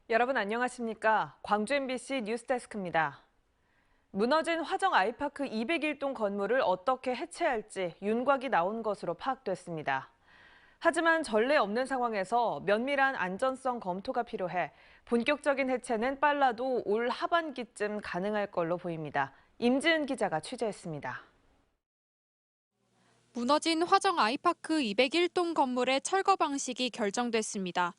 여러분 안녕하십니까? 광주 MBC 뉴스데스크입니다. 무너진 화정 아이파크 201동 건물을 어떻게 해체할지 윤곽이 나온 것으로 파악됐습니다. 하지만 전례 없는 상황에서 면밀한 안전성 검토가 필요해 본격적인 해체는 빨라도 올 하반기쯤 가능할 걸로 보입니다. 임지은 기자가 취재했습니다. 무너진 화정 아이파크 201동 건물의 철거 방식이 결정됐습니다.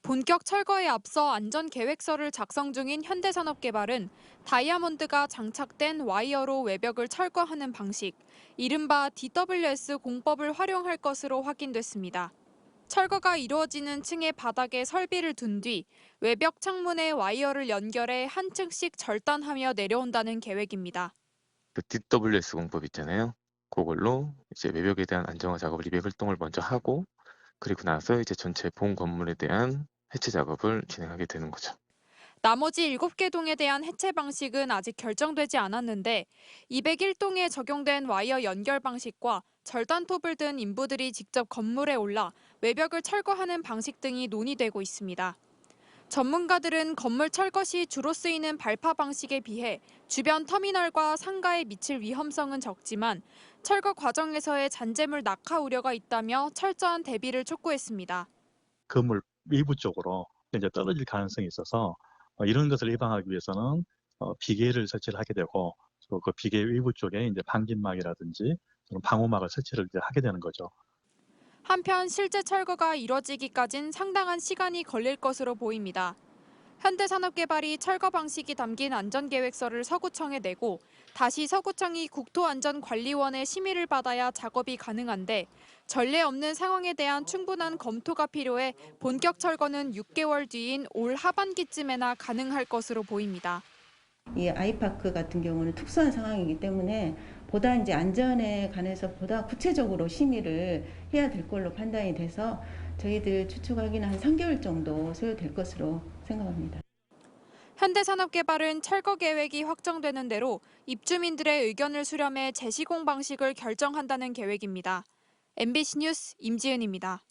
본격 철거에 앞서 안전계획서를 작성 중인 현대산업개발은 다이아몬드가 장착된 와이어로 외벽을 철거하는 방식, 이른바 DWS 공법을 활용할 것으로 확인됐습니다. 철거가 이루어지는 층의 바닥에 설비를 둔 뒤 외벽 창문에 와이어를 연결해 한 층씩 절단하며 내려온다는 계획입니다. 그 DWS 공법 있잖아요. 그걸로 이제 외벽에 대한 안정화 작업을 200일동을 먼저 하고 그리고 나서 이제 전체 본 건물에 대한 해체 작업을 진행하게 되는 거죠. 나머지 7개 동에 대한 해체 방식은 아직 결정되지 않았는데 201동에 적용된 와이어 연결 방식과 절단톱을 든 인부들이 직접 건물에 올라 외벽을 철거하는 방식 등이 논의되고 있습니다. 전문가들은 건물 철거 시 주로 쓰이는 발파 방식에 비해 주변 터미널과 상가에 미칠 위험성은 적지만 철거 과정에서의 잔재물 낙하 우려가 있다며 철저한 대비를 촉구했습니다. 건물 외부 쪽으로 이제 떨어질 가능성이 있어서 이런 것을 예방하기 위해서는 비계를 설치를 하게 되고 또 그 비계 외부 쪽에 이제 방진막이라든지 방호막을 설치를 이제 하게 되는 거죠. 한편 실제 철거가 이뤄지기까진 상당한 시간이 걸릴 것으로 보입니다. 현대산업개발이 철거 방식이 담긴 안전계획서를 서구청에 내고 다시 서구청이 국토안전관리원의 심의를 받아야 작업이 가능한데 전례 없는 상황에 대한 충분한 검토가 필요해 본격 철거는 6개월 뒤인 올 하반기쯤에나 가능할 것으로 보입니다. 이 아이파크 같은 경우는 특수한 상황이기 때문에 보다 이제 안전에 관해서 보다 구체적으로 심의를 해야 될 걸로 판단이 돼서 저희들 추측하기는 한 3개월 정도 소요될 것으로 생각합니다. 현대산업개발은 철거 계획이 확정되는 대로 입주민들의 의견을 수렴해 재시공 방식을 결정한다는 계획입니다. MBC 뉴스 임지은입니다.